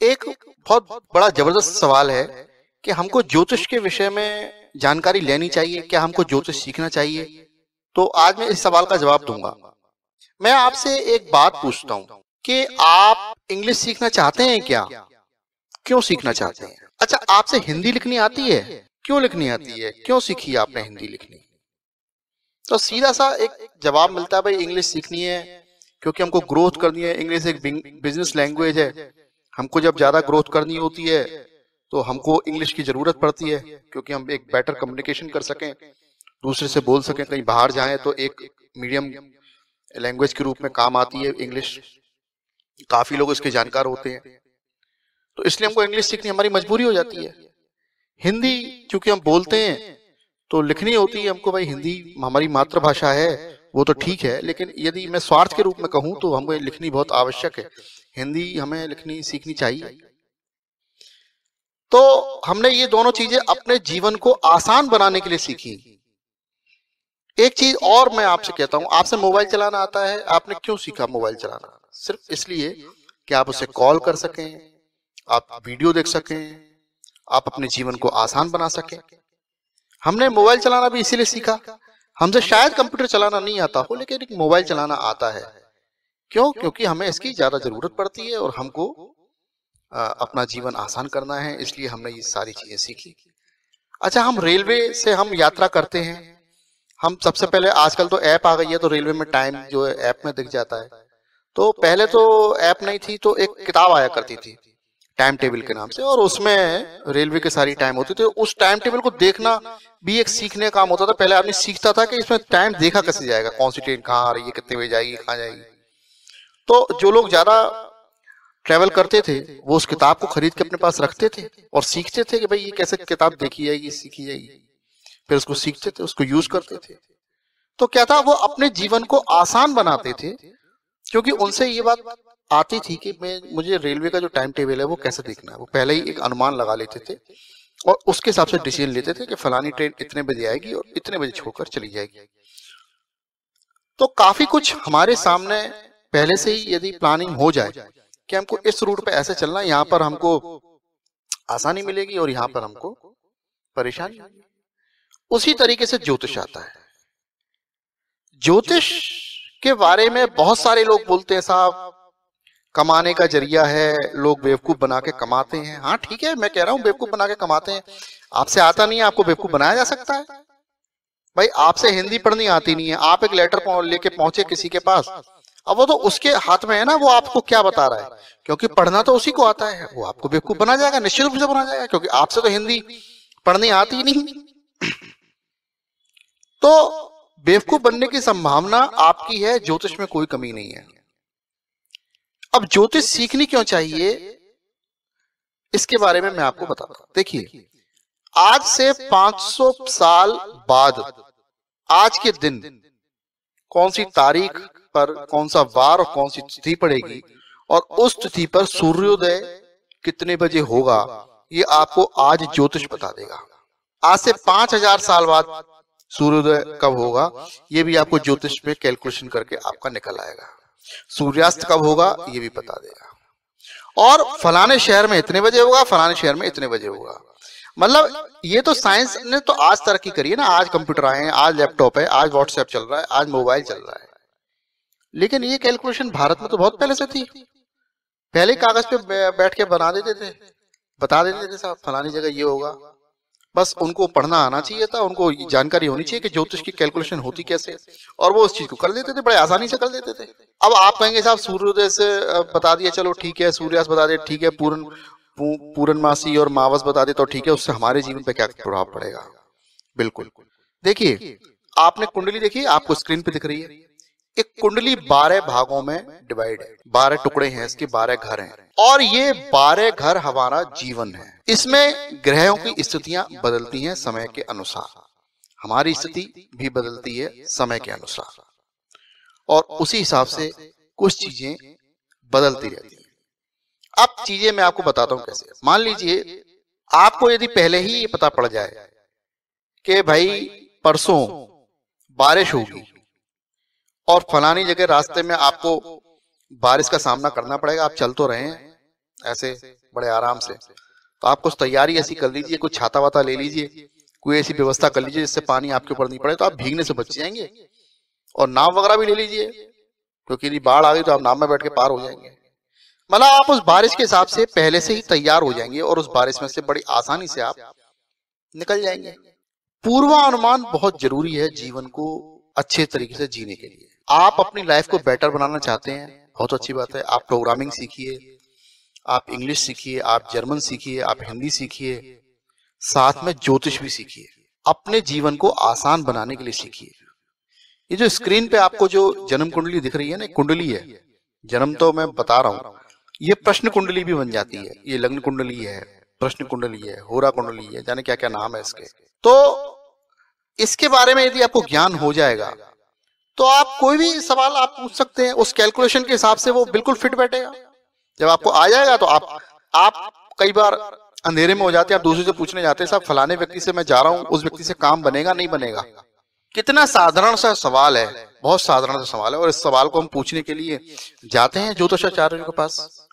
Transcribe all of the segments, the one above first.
एक बहुत बड़ा जबरदस्त सवाल है कि हमको ज्योतिष के विषय में जानकारी लेनी चाहिए, क्या हमको ज्योतिष सीखना चाहिए? तो आज मैं इस सवाल का जवाब दूंगा। मैं आपसे एक बात पूछता हूँ कि आप इंग्लिश सीखना चाहते हैं क्या? क्यों सीखना चाहते हैं? अच्छा, आपसे हिंदी लिखनी आती है? क्यों लिखनी आती है? क्यों सीखी आपने हिंदी लिखनी? तो सीधा सा एक जवाब मिलता है, भाई इंग्लिश सीखनी है क्योंकि हमको ग्रोथ करनी है। इंग्लिश एक बिजनेस लैंग्वेज है, हमको जब ज्यादा ग्रोथ करनी होती है तो हमको इंग्लिश की जरूरत पड़ती है क्योंकि हम एक बेटर कम्युनिकेशन कर सकें, दूसरे से बोल सकें, कहीं बाहर जाएं तो एक मीडियम लैंग्वेज के रूप में काम आती है इंग्लिश। काफी लोग इसके जानकार होते हैं, तो इसलिए हमको इंग्लिश सीखनी हमारी मजबूरी हो जाती है। हिंदी क्योंकि हम बोलते हैं तो लिखनी होती है हमको, भाई हिंदी हमारी मातृभाषा है, वो तो ठीक है, लेकिन यदि मैं स्वार्थ के रूप में कहूं तो हमको लिखनी बहुत आवश्यक है। हिंदी हमें लिखनी सीखनी चाहिए। तो हमने ये दोनों चीजें अपने जीवन को आसान बनाने के लिए सीखी। एक चीज और मैं आपसे कहता हूं, आपसे मोबाइल चलाना आता है, आपने क्यों सीखा मोबाइल चलाना? सिर्फ इसलिए कि आप उसे कॉल कर सकें, आप वीडियो देख सकें, आप अपने जीवन को आसान बना सकें। हमने मोबाइल चलाना भी इसीलिए सीखा। हमसे शायद कंप्यूटर चलाना नहीं आता हो, लेकिन एक मोबाइल चलाना आता है। क्यों? क्योंकि हमें इसकी ज्यादा जरूरत पड़ती है और हमको अपना जीवन आसान करना है, इसलिए हमने ये सारी चीजें सीखी। अच्छा, हम रेलवे से हम यात्रा करते हैं, हम सबसे पहले, आजकल तो ऐप आ गई है तो रेलवे में टाइम जो है ऐप में दिख जाता है। तो पहले तो ऐप नहीं थी, तो एक किताब आया करती थी टाइम टेबल के नाम से, और उसमें रेलवे के सारी टाइम होती थी। उस टाइम टेबल को देखना भी एक सीखने का काम होता था। पहले आदमी सीखता था कि इसमें टाइम देखा कैसे जाएगा, कौन सी ट्रेन कहाँ आ रही है, कितने बजे जाएगी, कहाँ जाएगी। तो जो लोग ज्यादा ट्रेवल करते थे वो उस किताब को खरीद के अपने पास रखते थे और सीखते थे कि भाई ये कैसे किताब देखी जाएगी, सीखी जाएगी। फिर उसको सीखते थे, उसको यूज करते थे। तो क्या था, वो अपने जीवन को आसान बनाते थे क्योंकि उनसे ये बात आती थी कि मुझे रेलवे का जो टाइम टेबल है वो कैसे देखना है। वो पहले ही एक अनुमान लगा लेते थे और उसके हिसाब से डिसीजन लेते थे कि फलानी ट्रेन इतने बजे आएगी और इतने बजे छोड़कर चली जाएगी। तो काफी कुछ हमारे सामने पहले से ही यदि प्लानिंग हो जाए कि हमको इस रूट पे ऐसे चलना है, यहाँ पर हमको आसानी मिलेगी और यहाँ पर हमको परेशानी होगी। उसी तरीके से ज्योतिष आता है। ज्योतिष के बारे में बहुत सारे लोग बोलते हैं, साहब कमाने का जरिया है, लोग बेवकूफ बना के कमाते हैं। हाँ ठीक है, मैं कह रहा हूँ बेवकूफ बना के कमाते हैं। आपसे आता नहीं है, आपको बेवकूफ बनाया जा सकता है। भाई आपसे हिंदी पढ़नी आती नहीं है, आप एक लेटर लेके पहुंचे किसी के पास, अब वो तो उसके हाथ में है ना, वो आपको क्या बता रहा है, क्योंकि पढ़ना तो उसी को आता है, वो आपको बेवकूफ बना जाएगा, निश्चित रूप से बना जाएगा, क्योंकि आपसे तो हिंदी पढ़नी आती ही नहीं। तो बेवकूफ बनने की संभावना आपकी है, ज्योतिष में कोई कमी नहीं है। अब ज्योतिष सीखनी क्यों चाहिए, इसके बारे में मैं आपको बताता हूं। देखिए, आज से 500 साल बाद आज के दिन कौन सी तारीख पर कौन सा वार और कौन सी तिथि पड़ेगी और उस तिथि पर सूर्योदय कितने बजे होगा, ये आपको आज ज्योतिष बता देगा। आज से 5000 साल बाद सूर्योदय कब होगा, ये भी आपको ज्योतिष में कैलकुलेशन करके आपका निकल आएगा। सूर्यास्त कब होगा ये भी बता देगा, और फलाने शहर में इतने बजे होगा, फलाने शहर में इतने बजे होगा। मतलब ये तो साइंस ने तो आज तरक्की करी है ना, आज कंप्यूटर आए हैं, आज लैपटॉप है, आज व्हाट्सएप चल रहा है, आज मोबाइल चल रहा है। लेकिन ये कैलकुलेशन भारत में तो बहुत पहले से थी। पहले कागज पे बैठ के बना देते थे, बता देते थे साहब फलानी जगह ये होगा। बस उनको पढ़ना आना चाहिए था, उनको जानकारी होनी चाहिए कि ज्योतिष की कैलकुलेशन होती कैसे, और वो उस चीज को कर देते थे, बड़े आसानी से कर देते थे। अब आप कहेंगे साहब सूर्योदय से बता दिया, चलो ठीक है, सूर्यास्त बता दे ठीक है, पूर्णमासी और मावस बता दे तो ठीक है, उससे हमारे जीवन पे क्या प्रभाव पड़ेगा? बिल्कुल। देखिए, आपने कुंडली देखी, आपको स्क्रीन पे दिख रही है। एक कुंडली 12 भागों में डिवाइड है, 12 टुकड़े हैं इसके, 12 घर हैं, और ये 12 घर हमारा जीवन है। इसमें ग्रहों की स्थितियां बदलती हैं समय के अनुसार, हमारी स्थिति भी बदलती है समय के अनुसार, और उसी हिसाब से कुछ चीजें बदलती रहती हैं। अब चीजें मैं आपको बताता हूं कैसे। मान लीजिए आपको यदि पहले ही ये पता पड़ जाए कि भाई परसों बारिश होगी और फलानी जगह रास्ते में आपको बारिश का सामना करना पड़ेगा, आप चल तो रहे हैं, ऐसे बड़े आराम से। तो आप कुछ तैयारी ऐसी कर लीजिए, कुछ छाता वाता ले लीजिए, कोई ऐसी व्यवस्था कर लीजिए जिससे पानी आपके ऊपर नहीं पड़े, तो आप भीगने से बच जाएंगे। और नाव वगैरह भी ले लीजिए, क्योंकि यदि बाढ़ आ गई तो आप नाव में बैठ के पार हो जाएंगे। मतलब आप उस बारिश के हिसाब से पहले से ही तैयार हो जाएंगे और उस बारिश में से बड़ी आसानी से आप निकल जाएंगे। पूर्वानुमान बहुत जरूरी है जीवन को अच्छे तरीके से जीने के लिए। आप अपनी लाइफ को बेटर बनाना चाहते हैं, बहुत अच्छी बात है। आप प्रोग्रामिंग सीखिए, आप इंग्लिश सीखिए, आप जर्मन सीखिए, आप हिंदी सीखिए, साथ में ज्योतिष भी सीखिए। अपने जीवन को आसान बनाने के लिए सीखिए। ये जो स्क्रीन पे आपको जो जन्म कुंडली दिख रही है ना, कुंडली है, जन्म तो मैं बता रहा हूं, ये प्रश्न कुंडली भी बन जाती है। ये लग्न कुंडली है, प्रश्न कुंडली है, होरा कुंडली है, जाने क्या क्या नाम है इसके। तो इसके बारे में यदि आपको ज्ञान हो जाएगा तो आप कोई भी सवाल आप पूछ सकते हैं, उस कैलकुलेशन के हिसाब से वो बिल्कुल फिट बैठेगा। जब आपको आ जाएगा तो आप कई बार अंधेरे में हो जाते हैं, आप दूसरे से पूछने जाते हैं, साहब फलाने व्यक्ति से मैं जा रहा हूं, उस व्यक्ति से काम बनेगा नहीं बनेगा। कितना साधारण सा सवाल है, बहुत साधारण सा सवाल है, और इस सवाल को हम पूछने के लिए जाते हैं ज्योतिषाचार्य के पास।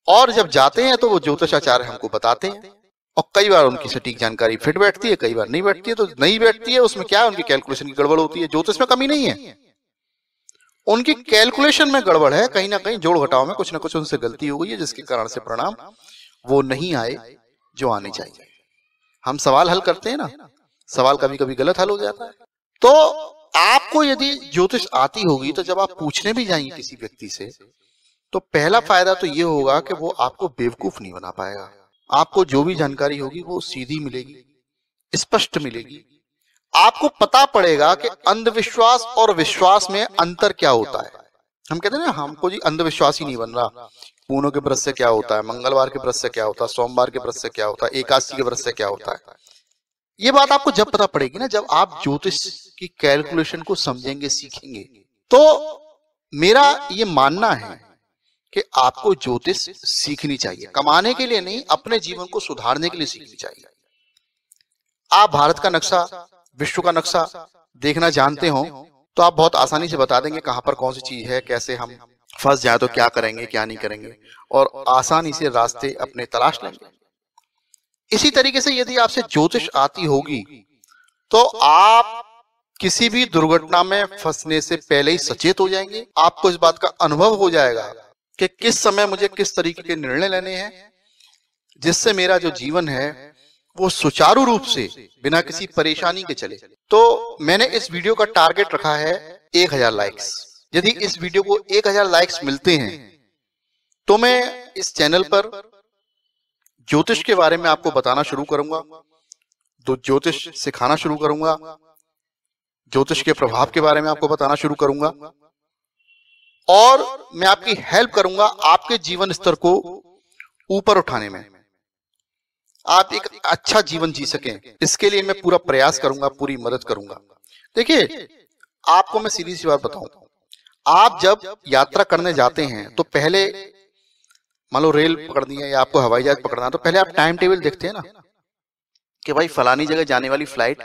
और जब जाते हैं तो वो ज्योतिषाचार्य हमको बताते हैं, और कई बार उनकी सटीक जानकारी फिट बैठती है, कई बार नहीं बैठती है। तो नहीं बैठती है उसमें क्या है, उनकी कैलकुलेशन की गड़बड़ होती है। ज्योतिष में कमी नहीं है, उनकी कैलकुलेशन में गड़बड़ है, कहीं ना कहीं जोड़ घटाव में कुछ ना कुछ उनसे गलती हो गई है, जिसके कारण से परिणाम वो नहीं आए जो आने चाहिए। हम सवाल हल करते हैं ना, सवाल कभी कभी गलत हल हो जाता है। तो आपको यदि ज्योतिष आती होगी तो जब आप पूछने भी जाएंगे किसी व्यक्ति से, तो पहला फायदा तो ये होगा कि वो आपको बेवकूफ नहीं बना पाएगा। आपको जो भी जानकारी होगी वो सीधी मिलेगी, स्पष्ट मिलेगी। आपको पता पड़ेगा कि अंधविश्वास और विश्वास में अंतर क्या होता है। हम कहते हैं ना, हमको जी अंधविश्वास ही नहीं बन रहा, पूनों के व्रत से क्या होता है, मंगलवार के व्रत से क्या होता है, सोमवार के व्रत से क्या होता है, एकादशी के व्रत से क्या होता है। ये बात आपको जब पता पड़ेगी ना, जब आप ज्योतिष की कैलकुलेशन को समझेंगे, सीखेंगे। तो मेरा ये मानना है कि आपको ज्योतिष सीखनी चाहिए, कमाने के लिए नहीं, अपने जीवन को सुधारने के लिए सीखनी चाहिए। आप भारत का नक्शा, विश्व का नक्शा देखना जानते हो तो आप बहुत आसानी से बता देंगे कहां पर कौन सी चीज है, कैसे हम फंस जाए तो क्या करेंगे क्या नहीं करेंगे, और आसानी से रास्ते अपने तलाश लेंगे। इसी तरीके से यदि आपसे ज्योतिष आती होगी तो आप किसी भी दुर्घटना में फंसने से पहले ही सचेत हो जाएंगे। आपको इस बात का अनुभव हो जाएगा कि किस समय मुझे किस तरीके के निर्णय लेने हैं, जिससे मेरा जो जीवन है वो सुचारू रूप से बिना किसी परेशानी के चले। तो मैंने इस वीडियो का टारगेट रखा है 1000 लाइक्स। यदि इस वीडियो को 1000 लाइक्स मिलते हैं तो मैं इस चैनल पर ज्योतिष के बारे में आपको बताना शुरू करूंगा, तो ज्योतिष सिखाना शुरू करूंगा, ज्योतिष के प्रभाव के बारे में आपको बताना शुरू करूंगा, और मैं आपकी हेल्प करूंगा आपके जीवन स्तर को ऊपर उठाने में, आप एक अच्छा जीवन जी सकें। इसके लिए मैं पूरा प्रयास करूंगा, पूरी मदद करूंगा। देखिए, आपको मैं सीधी सी बात बताऊं, आप जब यात्रा करने जाते हैं तो पहले मान लो रेल पकड़नी है या आपको हवाई जहाज पकड़ना है, तो पहले आप टाइम टेबल देखते हैं ना कि भाई फलानी जगह जाने वाली फ्लाइट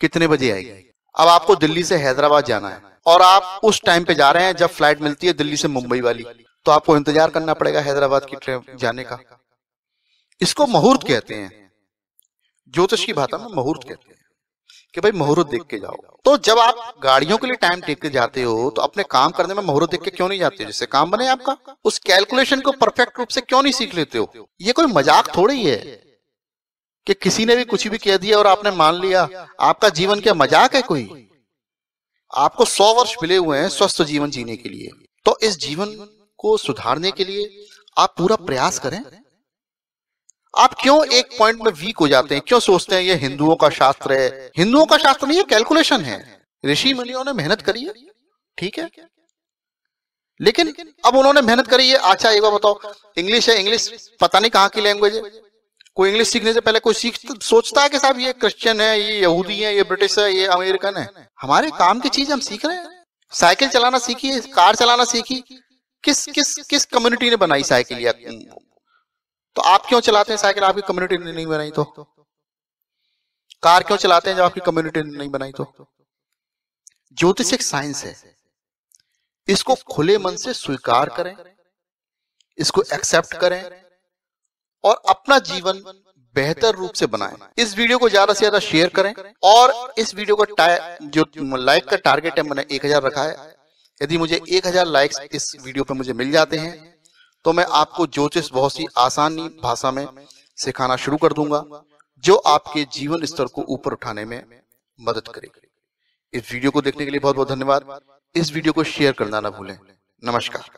कितने बजे आएगी। अब आपको दिल्ली से हैदराबाद जाना है और आप उस टाइम पे जा रहे हैं जब फ्लाइट मिलती है दिल्ली से मुंबई वाली, तो आपको इंतजार करना पड़ेगा हैदराबाद की ट्रेन जाने का। इसको मुहूर्त कहते हैं, ज्योतिष की भाषा में मुहूर्त कहते हैं कि भाई मुहूर्त देख के जाओ। तो जब आप गाड़ियों के लिए टाइम देख के जाते हो तो अपने काम करने में मुहूर्त देख के क्यों नहीं जाते हो, जिससे काम बने आपका? उस कैलकुलेशन को परफेक्ट रूप से क्यों नहीं सीख लेते हो? ये कोई मजाक थोड़ी है कि किसी ने भी कुछ भी कह दिया और आपने मान लिया। आपका जीवन क्या मजाक है कोई? आपको 100 वर्ष मिले हुए हैं स्वस्थ जीवन जीने के लिए, तो इस जीवन को सुधारने के लिए आप पूरा प्रयास करें। आप क्यों एक पॉइंट में वीक हो जाते हैं? क्यों सोचते हैं ये हिंदुओं का शास्त्र है? हिंदुओं का शास्त्र नहीं है, कैलकुलेशन है। ऋषि मुनियों ने मेहनत करी है, ठीक है, लेकिन अब उन्होंने मेहनत करी है। अच्छा एक बार बताओ, इंग्लिश है, इंग्लिश पता नहीं कहाँ की लैंग्वेज है। कोई इंग्लिश सीखने से पहले कोई सोचता है कि साहब ये क्रिश्चियन है, ये यहूदी है, ये ब्रिटिश है, ये अमेरिकन है? हमारे काम की चीज हम सीख रहे हैं। साइकिल चलाना सीखी, कार चलाना सीखी, किस किस किस कम्युनिटी ने बनाई साइकिल? या तो आप क्यों चलाते हैं साइकिल? आपकी कम्युनिटी ने नहीं बनाई तो। कार क्यों चलाते हैं जब आपकी कम्युनिटी ने नहीं बनाई तो? ज्योतिष एक साइंस है, इसको खुले मन से स्वीकार करें, इसको एक्सेप्ट करें और अपना जीवन बेहतर रूप से बनाएं। इस वीडियो को ज्यादा से ज्यादा शेयर करें और इस वीडियो का जो लाइक का टारगेट है मैंने 1000 रखा है। यदि मुझे 1000 लाइक्स इस वीडियो पे मुझे मिल जाते हैं तो मैं आपको ज्योतिष बहुत सी आसानी भाषा में सिखाना शुरू कर दूंगा, जो आपके जीवन स्तर को ऊपर उठाने में मदद करेगी। इस वीडियो को देखने के लिए बहुत बहुत धन्यवाद। इस वीडियो को शेयर करना ना भूलें। नमस्कार।